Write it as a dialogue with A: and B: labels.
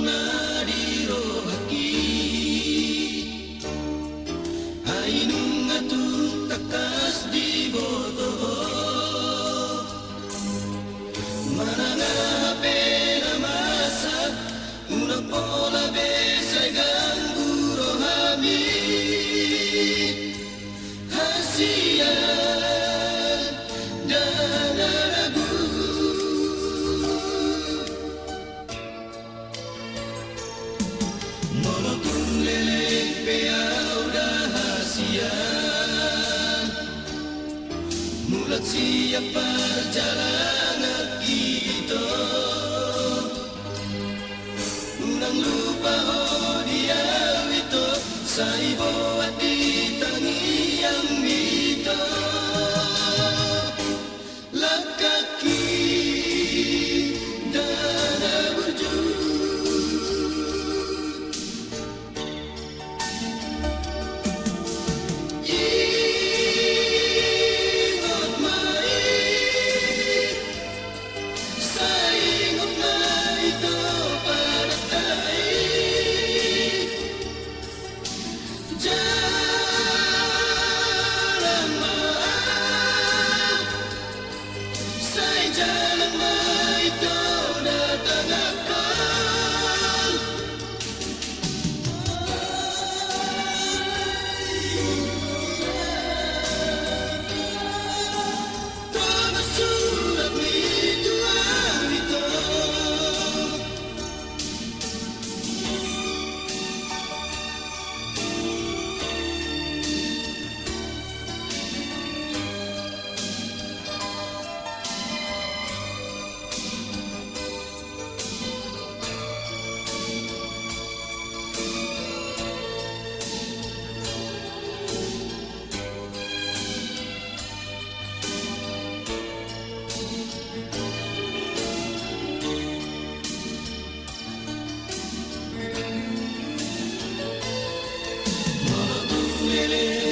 A: nadirohaki ainung atung takas di boto mananga pena masa una pola besai ganggu rohami hasian dan ragu molotun lelek peau dah hasian mulat siap perjalanan kita unang lupa oh dia itu saibo ati tangi yang itu lakaki dana berjud ingot mai saingot mai to padatai jalan mai sai jalan mai to datang akan Thomas surat itu itu molotun lelek